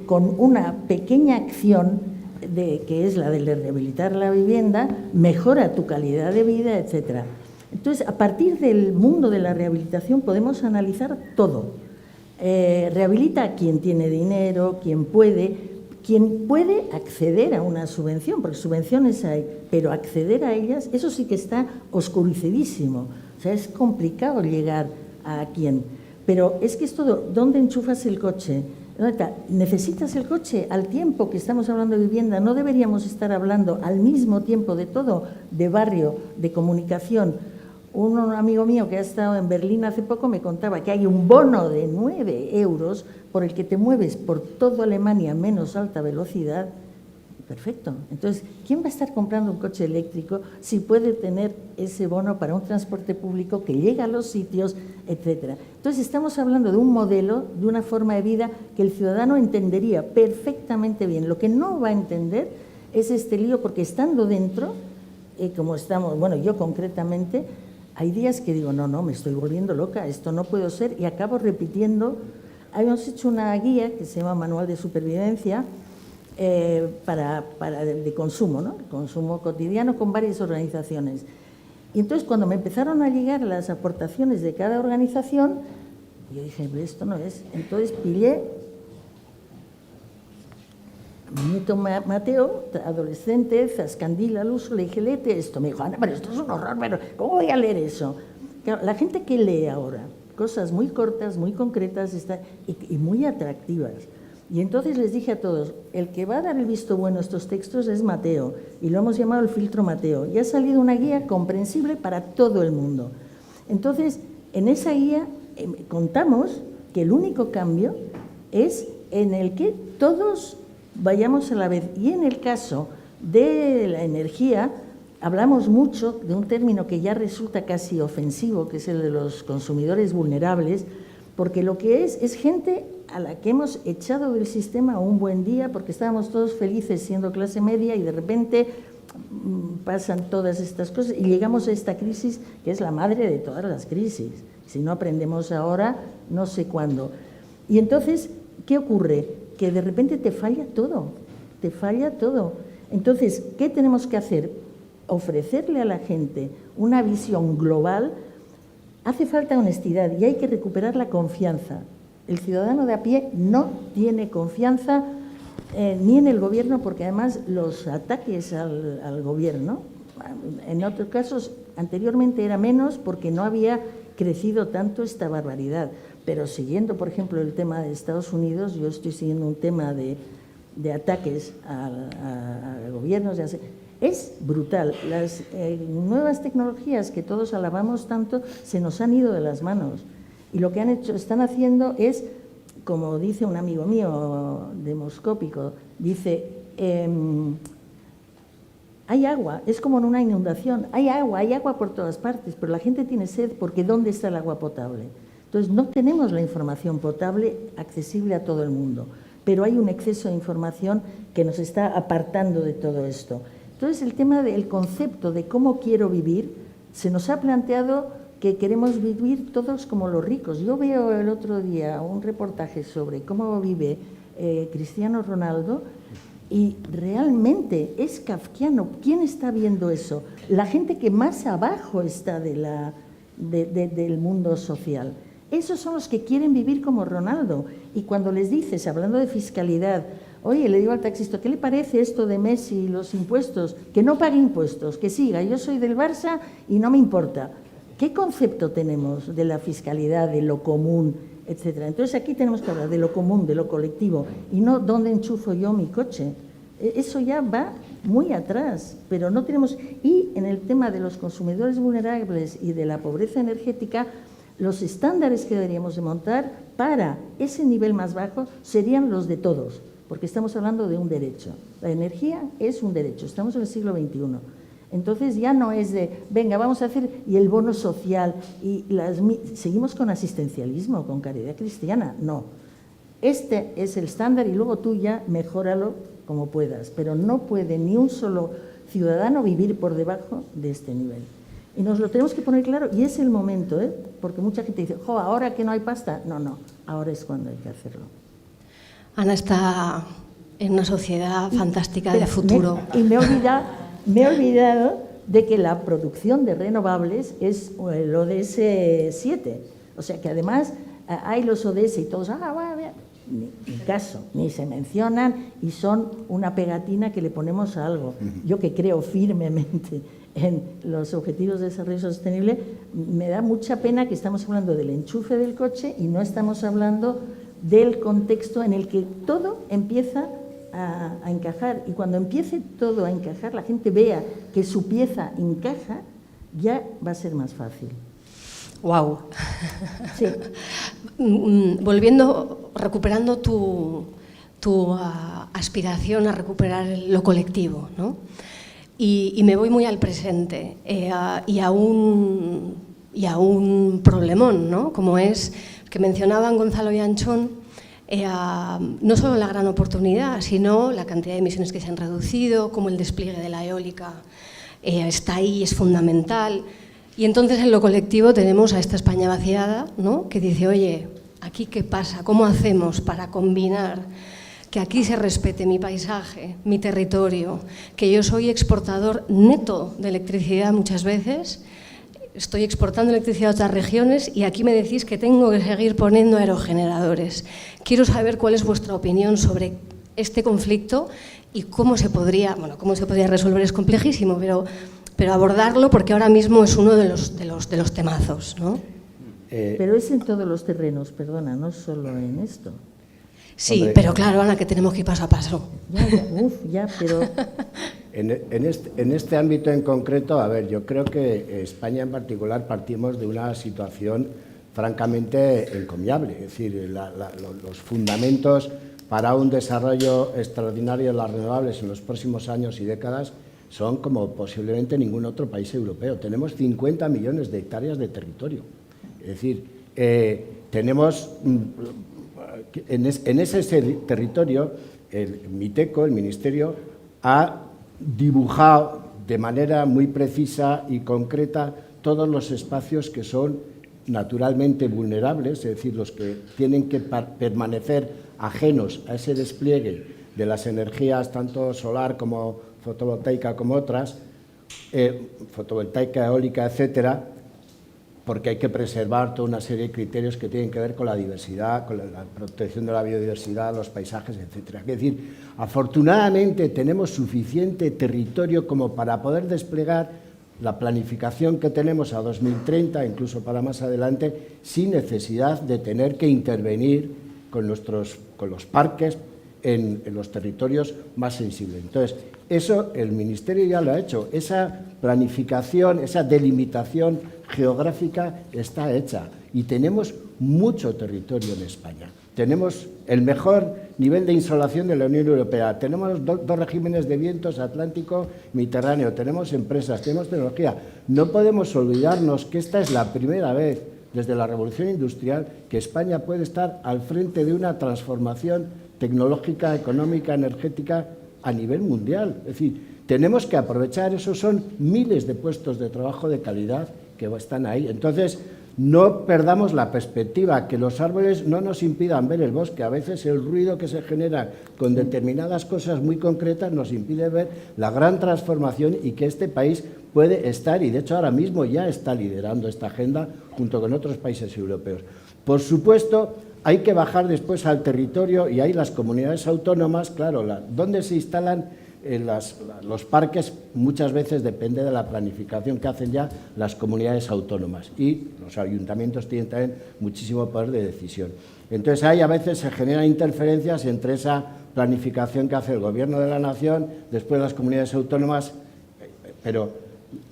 con una pequeña acción que es la de rehabilitar la vivienda, mejora tu calidad de vida, etcétera. Entonces, a partir del mundo de la rehabilitación podemos analizar todo. Rehabilita a quien tiene dinero, quien puede acceder a una subvención, porque subvenciones hay, pero acceder a ellas, eso sí que está oscurecidísimo. O sea, es complicado llegar a quién. Pero es que es todo, ¿dónde enchufas el coche? ¿Necesitas el coche? Al tiempo que estamos hablando de vivienda, no deberíamos estar hablando al mismo tiempo de todo, de barrio, de comunicación. Un amigo mío que ha estado en Berlín hace poco me contaba que hay un bono de 9 euros por el que te mueves por toda Alemania menos alta velocidad. Perfecto. Entonces, ¿quién va a estar comprando un coche eléctrico si puede tener ese bono para un transporte público que llega a los sitios, etcétera? Entonces, estamos hablando de un modelo, de una forma de vida que el ciudadano entendería perfectamente bien. Lo que no va a entender es este lío, porque estando dentro, como estamos, bueno, yo concretamente, hay días que digo, no, me estoy volviendo loca, esto no puedo ser, y acabo repitiendo. Habíamos hecho una guía que se llama Manual de Supervivencia, de consumo, ¿no? Consumo cotidiano con varias organizaciones. Y entonces cuando me empezaron a llegar las aportaciones de cada organización, yo dije, esto no es. Entonces pillé mi nieto Mateo, adolescente, zascandil al uso, le dije, léete esto. Me dijo, Ana, pero esto es un horror, pero ¿cómo voy a leer eso? Claro, la gente que lee ahora, cosas muy cortas, muy concretas y muy atractivas. Y entonces les dije a todos, el que va a dar el visto bueno a estos textos es Mateo, y lo hemos llamado el filtro Mateo, y ha salido una guía comprensible para todo el mundo. Entonces, en esa guía contamos que el único cambio es en el que todos vayamos a la vez, y en el caso de la energía, hablamos mucho de un término que ya resulta casi ofensivo, que es el de los consumidores vulnerables, porque lo que es gente a la que hemos echado del sistema un buen día porque estábamos todos felices siendo clase media y de repente pasan todas estas cosas y llegamos a esta crisis que es la madre de todas las crisis. Si no aprendemos ahora, no sé cuándo. Y entonces, ¿qué ocurre? Que de repente te falla todo, te falla todo. Entonces, ¿qué tenemos que hacer? Ofrecerle a la gente una visión global. Hace falta honestidad y hay que recuperar la confianza. El ciudadano de a pie no tiene confianza ni en el gobierno, porque además los ataques al gobierno, en otros casos anteriormente era menos porque no había crecido tanto esta barbaridad. Pero siguiendo, por ejemplo, el tema de Estados Unidos, yo estoy siguiendo un tema de ataques a gobiernos. Es brutal. Las nuevas tecnologías que todos alabamos tanto se nos han ido de las manos. Y lo que están haciendo es, como dice un amigo mío demoscópico, dice, hay agua, es como en una inundación, hay agua por todas partes, pero la gente tiene sed porque ¿dónde está el agua potable? Entonces, no tenemos la información potable accesible a todo el mundo, pero hay un exceso de información que nos está apartando de todo esto. Entonces, el tema del concepto de cómo quiero vivir, se nos ha planteado que queremos vivir todos como los ricos. Yo veo el otro día un reportaje sobre cómo vive Cristiano Ronaldo y realmente es kafkiano. ¿Quién está viendo eso? La gente que más abajo está del mundo social. Esos son los que quieren vivir como Ronaldo. Y cuando les dices, hablando de fiscalidad, oye, le digo al taxista, ¿qué le parece esto de Messi y los impuestos? Que no pague impuestos, que siga, yo soy del Barça y no me importa. ¿Qué concepto tenemos de la fiscalidad, de lo común, etcétera? Entonces aquí tenemos que hablar de lo común, de lo colectivo, y no dónde enchufo yo mi coche. Eso ya va muy atrás, pero no tenemos... Y en el tema de los consumidores vulnerables y de la pobreza energética, los estándares que deberíamos de montar para ese nivel más bajo serían los de todos, porque estamos hablando de un derecho. La energía es un derecho, estamos en el siglo XXI. Entonces ya no es de, venga, vamos a hacer, y el bono social, y seguimos con asistencialismo, con caridad cristiana. No, este es el estándar y luego tú ya mejóralo como puedas, pero no puede ni un solo ciudadano vivir por debajo de este nivel. Y nos lo tenemos que poner claro, y es el momento, porque mucha gente dice, jo, ahora que no hay pasta. No, ahora es cuando hay que hacerlo. Ana está en una sociedad fantástica de futuro. Me he olvidado de que la producción de renovables es el ODS 7. O sea que además hay los ODS y todos, ni caso, ni se mencionan y son una pegatina que le ponemos a algo. Yo que creo firmemente en los Objetivos de Desarrollo Sostenible, me da mucha pena que estamos hablando del enchufe del coche y no estamos hablando del contexto en el que todo empieza a encajar, y cuando empiece todo a encajar, la gente vea que su pieza encaja, ya va a ser más fácil. Wow. Sí. Recuperando tu aspiración a recuperar lo colectivo, ¿no? Y me voy muy al presente y a un problemón, ¿no? Como es que mencionaban Gonzalo y Anchón. No solo la gran oportunidad, sino la cantidad de emisiones que se han reducido, cómo el despliegue de la eólica está ahí, es fundamental. Y entonces en lo colectivo tenemos a esta España vaciada, ¿no? Que dice, oye, ¿aquí qué pasa? ¿Cómo hacemos para combinar que aquí se respete mi paisaje, mi territorio, que yo soy exportador neto de electricidad muchas veces? Estoy exportando electricidad a otras regiones y aquí me decís que tengo que seguir poniendo aerogeneradores. Quiero saber cuál es vuestra opinión sobre este conflicto y cómo se podría resolver. Es complejísimo, pero abordarlo, porque ahora mismo es uno de los temazos, ¿no? Pero es en todos los terrenos, perdona, no solo en esto. Sí, hombre, pero claro, Ana, que tenemos que ir paso a paso. Pero... En este ámbito en concreto, a ver, yo creo que España en particular partimos de una situación francamente encomiable. Es decir, los fundamentos para un desarrollo extraordinario de las renovables en los próximos años y décadas son como posiblemente ningún otro país europeo. Tenemos 50 millones de hectáreas de territorio. Es decir, tenemos en ese territorio el MITECO, el Ministerio, ha dibujado de manera muy precisa y concreta todos los espacios que son naturalmente vulnerables, es decir, los que tienen que permanecer ajenos a ese despliegue de las energías, tanto solar como fotovoltaica como otras, fotovoltaica, eólica, etcétera, porque hay que preservar toda una serie de criterios que tienen que ver con la diversidad, con la protección de la biodiversidad, los paisajes, etcétera. Es decir, afortunadamente tenemos suficiente territorio como para poder desplegar la planificación que tenemos a 2030, incluso para más adelante, sin necesidad de tener que intervenir con los parques en los territorios más sensibles. Entonces, eso el Ministerio ya lo ha hecho. Esa planificación, esa delimitación geográfica está hecha y tenemos mucho territorio en España. Tenemos el mejor nivel de insolación de la Unión Europea, tenemos dos regímenes de vientos, Atlántico, Mediterráneo, tenemos empresas, tenemos tecnología. No podemos olvidarnos que esta es la primera vez desde la Revolución Industrial que España puede estar al frente de una transformación tecnológica, económica, energética a nivel mundial. Es decir, tenemos que aprovechar, esos son miles de puestos de trabajo de calidad que están ahí. Entonces, no perdamos la perspectiva, que los árboles no nos impidan ver el bosque. A veces el ruido que se genera con determinadas cosas muy concretas nos impide ver la gran transformación y que este país puede estar, y de hecho ahora mismo ya está liderando esta agenda junto con otros países europeos. Por supuesto, hay que bajar después al territorio y ahí las comunidades autónomas, claro, donde se instalan los parques muchas veces depende de la planificación que hacen ya las comunidades autónomas y los ayuntamientos tienen también muchísimo poder de decisión. Entonces ahí a veces se generan interferencias entre esa planificación que hace el Gobierno de la Nación, después las comunidades autónomas, pero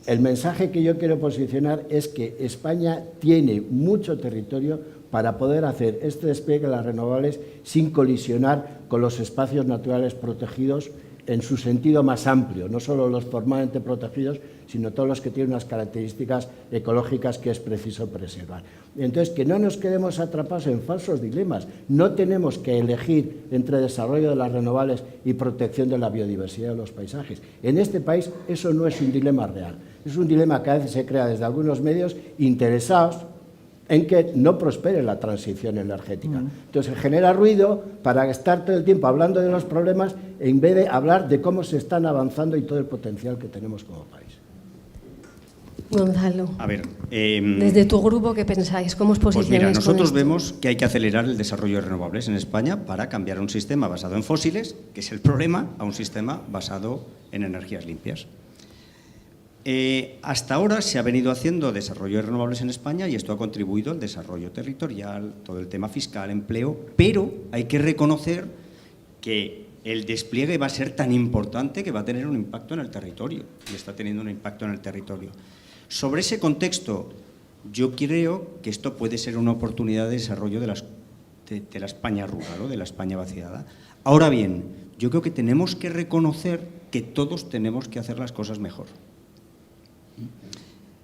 el mensaje que yo quiero posicionar es que España tiene mucho territorio para poder hacer este despliegue de las renovables sin colisionar con los espacios naturales protegidos en su sentido más amplio, no solo los formalmente protegidos, sino todos los que tienen unas características ecológicas que es preciso preservar. Entonces, que no nos quedemos atrapados en falsos dilemas. No tenemos que elegir entre desarrollo de las renovables y protección de la biodiversidad de los paisajes. En este país eso no es un dilema real. Es un dilema que a veces se crea desde algunos medios interesados en que no prospere la transición energética. Entonces, se genera ruido para estar todo el tiempo hablando de los problemas en vez de hablar de cómo se están avanzando y todo el potencial que tenemos como país. Gonzalo, A ver, desde tu grupo, ¿qué pensáis? ¿Cómo os pues posicionáis? mira, nosotros con esto? vemos que hay que acelerar el desarrollo de renovables en España para cambiar un sistema basado en fósiles, que es el problema, a un sistema basado en energías limpias. Hasta ahora se ha venido haciendo desarrollo de renovables en España y esto ha contribuido al desarrollo territorial, todo el tema fiscal, empleo, pero hay que reconocer que el despliegue va a ser tan importante que va a tener un impacto en el territorio y está teniendo un impacto en el territorio. Sobre ese contexto, yo creo que esto puede ser una oportunidad de desarrollo de la España rural o de la España vaciada. Ahora bien, yo creo que tenemos que reconocer que todos tenemos que hacer las cosas mejor.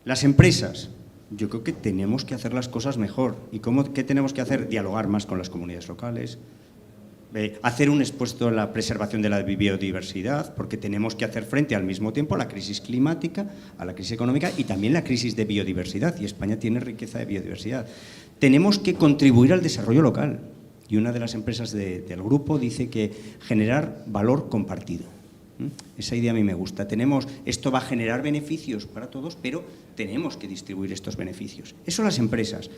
Las empresas, yo creo que tenemos que hacer las cosas mejor. ¿Y qué tenemos que hacer? Dialogar más con las comunidades locales, hacer un esfuerzo en la preservación de la biodiversidad, porque tenemos que hacer frente al mismo tiempo a la crisis climática, a la crisis económica y también la crisis de biodiversidad, y España tiene riqueza de biodiversidad. Tenemos que contribuir al desarrollo local, y una de las empresas del grupo dice que generar valor compartido. Esa idea a mí me gusta. Esto va a generar beneficios para todos, pero tenemos que distribuir estos beneficios. Eso las empresas.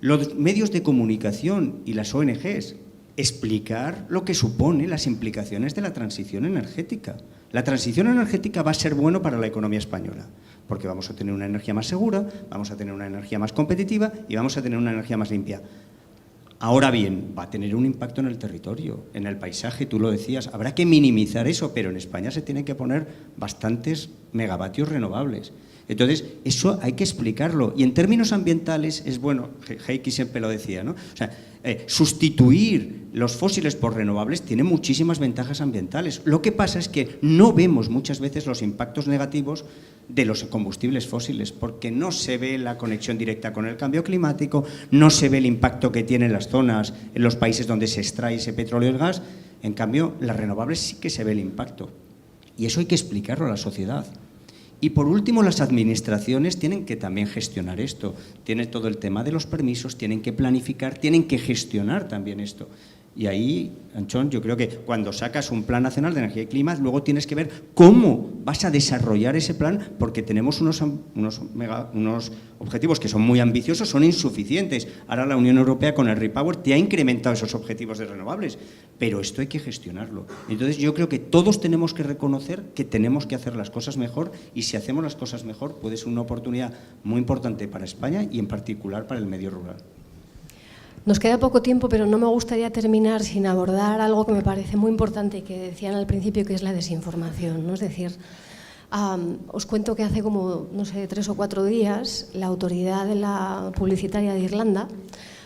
Los medios de comunicación y las ONGs, explicar lo que supone las implicaciones de la transición energética. La transición energética va a ser bueno para la economía española, porque vamos a tener una energía más segura, vamos a tener una energía más competitiva y vamos a tener una energía más limpia. Ahora bien, va a tener un impacto en el territorio, en el paisaje, tú lo decías, habrá que minimizar eso, pero en España se tienen que poner bastantes megavatios renovables. Entonces, eso hay que explicarlo. Y en términos ambientales es bueno, Heikki siempre lo decía, ¿no? O sea, sustituir los fósiles por renovables tiene muchísimas ventajas ambientales. Lo que pasa es que no vemos muchas veces los impactos negativos de los combustibles fósiles, porque no se ve la conexión directa con el cambio climático, no se ve el impacto que tiene en las zonas, en los países donde se extrae ese petróleo y el gas. En cambio, las renovables sí que se ve el impacto. Y eso hay que explicarlo a la sociedad. Y por último, las administraciones tienen que también gestionar esto. Tiene todo el tema de los permisos, tienen que planificar, tienen que gestionar también esto. Y ahí, Anchón, yo creo que cuando sacas un plan nacional de energía y clima, luego tienes que ver cómo vas a desarrollar ese plan, porque tenemos unos objetivos que son muy ambiciosos, son insuficientes. Ahora la Unión Europea con el REPower te ha incrementado esos objetivos de renovables, pero esto hay que gestionarlo. Entonces yo creo que todos tenemos que reconocer que tenemos que hacer las cosas mejor, y si hacemos las cosas mejor puede ser una oportunidad muy importante para España y en particular para el medio rural. Nos queda poco tiempo, pero no me gustaría terminar sin abordar algo que me parece muy importante y que decían al principio, que es la desinformación, ¿no? Es decir, os cuento que hace como, no sé, 3 o 4 días, la autoridad de la publicitaria de Irlanda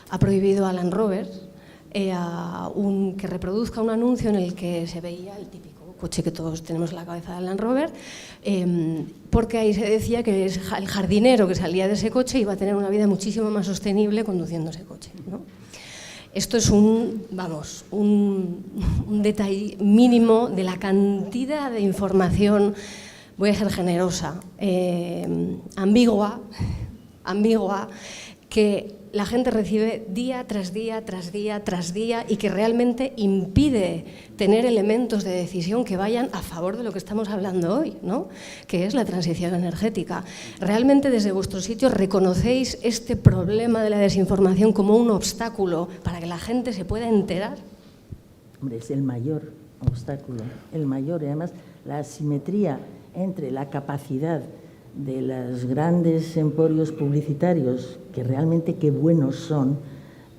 ha prohibido a Land Rover que reproduzca un anuncio en el que se veía el típico coche que todos tenemos en la cabeza del Land Rover, porque ahí se decía que el jardinero que salía de ese coche iba a tener una vida muchísimo más sostenible conduciendo ese coche, ¿no? Esto es un detalle mínimo de la cantidad de información, voy a ser generosa, ambigua, que la gente recibe día tras día, tras día, tras día, y que realmente impide tener elementos de decisión que vayan a favor de lo que estamos hablando hoy, ¿no? Que es la transición energética. ¿Realmente desde vuestro sitio reconocéis este problema de la desinformación como un obstáculo para que la gente se pueda enterar? Hombre, es el mayor obstáculo, el mayor, y además la asimetría entre la capacidad de los grandes emporios publicitarios, que realmente qué buenos son,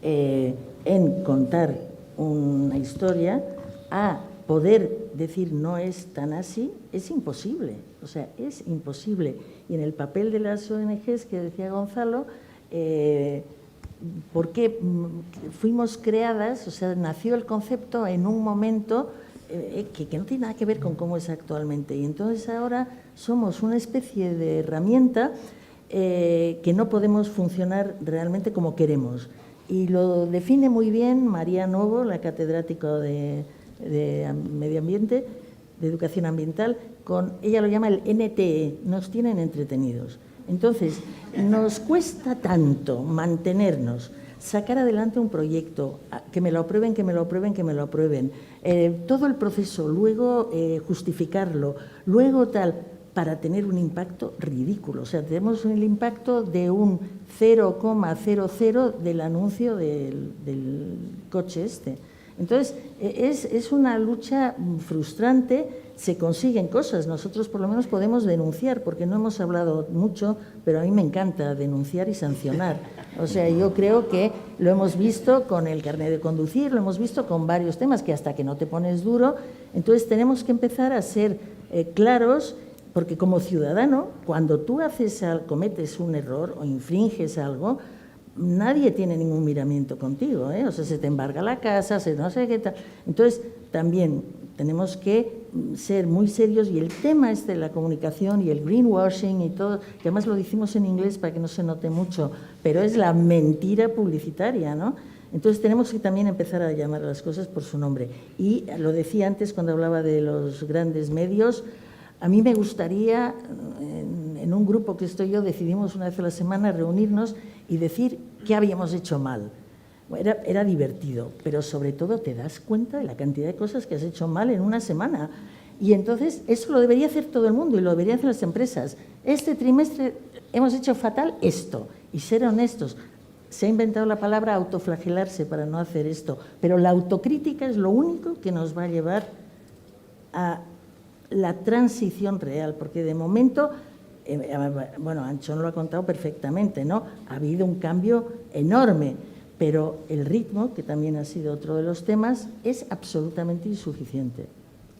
en contar una historia, a poder decir no es tan así, es imposible. O sea, es imposible. Y en el papel de las ONGs que decía Gonzalo, porque fuimos creadas, o sea, nació el concepto en un momento que no tiene nada que ver con cómo es actualmente. Y entonces ahora somos una especie de herramienta que no podemos funcionar realmente como queremos. Y lo define muy bien María Novo, la catedrática de Medio Ambiente, de Educación Ambiental, ella lo llama el NTE, nos tienen entretenidos. Entonces, nos cuesta tanto mantenernos, sacar adelante un proyecto, que me lo aprueben, que me lo aprueben, que me lo aprueben, todo el proceso, luego justificarlo, luego tal, para tener un impacto ridículo. O sea, tenemos el impacto de un 0,00 del anuncio del coche este. Entonces, es una lucha frustrante, se consiguen cosas. Nosotros por lo menos podemos denunciar, porque no hemos hablado mucho, pero a mí me encanta denunciar y sancionar. O sea, yo creo que lo hemos visto con el carnet de conducir, lo hemos visto con varios temas, que hasta que no te pones duro, entonces tenemos que empezar a ser claros, porque como ciudadano, cuando tú cometes un error o infringes algo, nadie tiene ningún miramiento contigo, ¿eh? O sea, se te embarga la casa, no sé qué tal. Entonces, también tenemos que ser muy serios, y el tema de la comunicación y el greenwashing y todo, que además lo decimos en inglés para que no se note mucho, pero es la mentira publicitaria, ¿no? Entonces tenemos que también empezar a llamar a las cosas por su nombre. Y lo decía antes cuando hablaba de los grandes medios, a mí me gustaría, en un grupo que estoy yo, decidimos una vez a la semana reunirnos y decir qué habíamos hecho mal. Era divertido, pero sobre todo te das cuenta de la cantidad de cosas que has hecho mal en una semana. Y entonces eso lo debería hacer todo el mundo y lo deberían hacer las empresas. Este trimestre hemos hecho fatal esto, y ser honestos. Se ha inventado la palabra autoflagelarse para no hacer esto, pero la autocrítica es lo único que nos va a llevar a la transición real, porque de momento, bueno, Anchón lo ha contado perfectamente, ¿no? Ha habido un cambio enorme, pero el ritmo, que también ha sido otro de los temas, es absolutamente insuficiente.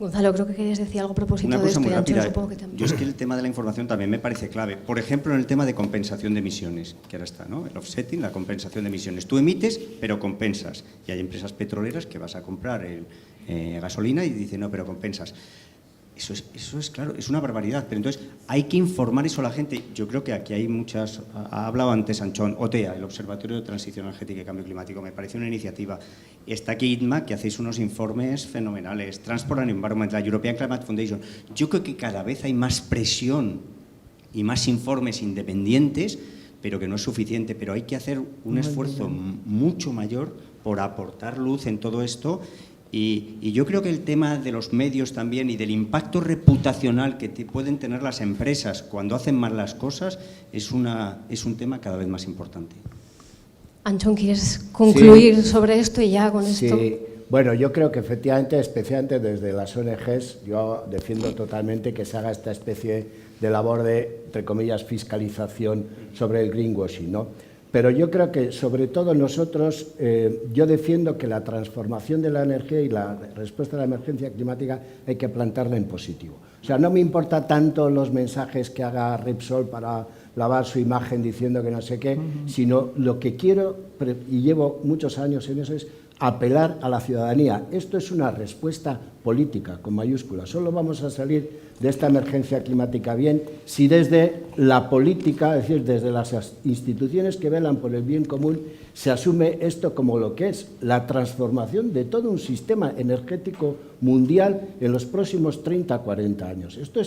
Gonzalo, creo que querías decir algo a propósito de esto. Una cosa muy rápida. Supongo que también. Yo es que el tema de la información también me parece clave. Por ejemplo, en el tema de compensación de emisiones, que ahora está, ¿no? El offsetting, la compensación de emisiones. Tú emites, pero compensas. Y hay empresas petroleras que vas a comprar gasolina y dicen, no, pero compensas. Eso es claro, es una barbaridad, pero entonces hay que informar eso a la gente. Yo creo que aquí hay muchas, ha hablado antes Anchón, OTEA, el Observatorio de Transición Energética y Cambio Climático, me parece una iniciativa. Está aquí ITMA, que hacéis unos informes fenomenales, Transport and Environment, la European Climate Foundation. Yo creo que cada vez hay más presión y más informes independientes, pero que no es suficiente. Pero hay que hacer un esfuerzo mucho mayor por aportar luz en todo esto. Y yo creo que el tema de los medios también y del impacto reputacional que pueden tener las empresas cuando hacen mal las cosas es un tema cada vez más importante. Antxon, ¿quieres concluir sobre esto y ya con esto? Sí, bueno, yo creo que efectivamente, especialmente desde las ONGs, yo defiendo totalmente que se haga esta especie de labor de, entre comillas, fiscalización sobre el greenwashing, ¿no? Pero yo creo que, sobre todo nosotros, yo defiendo que la transformación de la energía y la respuesta a la emergencia climática hay que plantarla en positivo. O sea, no me importa tanto los mensajes que haga Repsol para lavar su imagen diciendo que no sé qué, sino lo que quiero, y llevo muchos años en eso, es apelar a la ciudadanía. Esto es una respuesta política, con mayúsculas. Solo vamos a salir de esta emergencia climática bien si desde la política, es decir, desde las instituciones que velan por el bien común, se asume esto como lo que es la transformación de todo un sistema energético mundial en los próximos 30, 40 años. Esto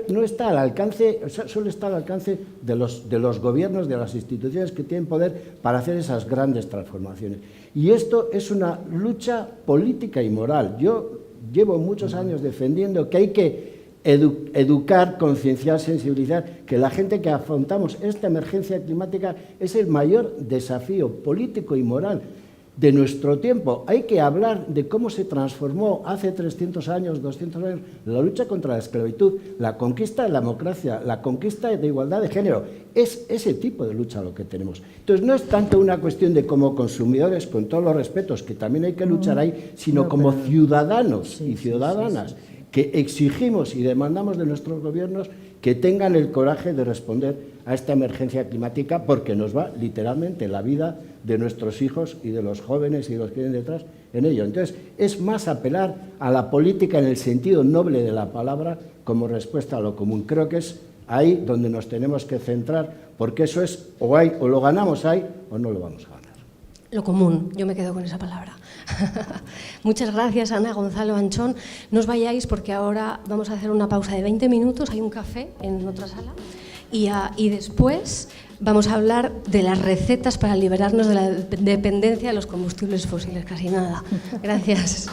no está al alcance, o sea, solo está al alcance de los gobiernos, de las instituciones que tienen poder para hacer esas grandes transformaciones. Y esto es una lucha política y moral. Yo llevo muchos años defendiendo que hay que educar, concienciar, sensibilizar, que la gente que afrontamos esta emergencia climática es el mayor desafío político y moral de nuestro tiempo. Hay que hablar de cómo se transformó hace 300 años, 200 años, la lucha contra la esclavitud, la conquista de la democracia, la conquista de igualdad de género. Es ese tipo de lucha lo que tenemos. Entonces, no es tanto una cuestión de como consumidores, con todos los respetos, que también hay que luchar ahí, sino como ciudadanos y ciudadanas, que exigimos y demandamos de nuestros gobiernos que tengan el coraje de responder a esta emergencia climática, porque nos va literalmente la vida de nuestros hijos y de los jóvenes y de los que vienen detrás en ello. Entonces, es más apelar a la política en el sentido noble de la palabra como respuesta a lo común. Creo que es ahí donde nos tenemos que centrar, porque eso es o lo ganamos ahí o no lo vamos a ganar. Lo común, yo me quedo con esa palabra. Muchas gracias, Ana, Gonzalo, Antxon. No os vayáis porque ahora vamos a hacer una pausa de 20 minutos, hay un café en otra sala y después vamos a hablar de las recetas para liberarnos de la dependencia de los combustibles fósiles, casi nada. Gracias.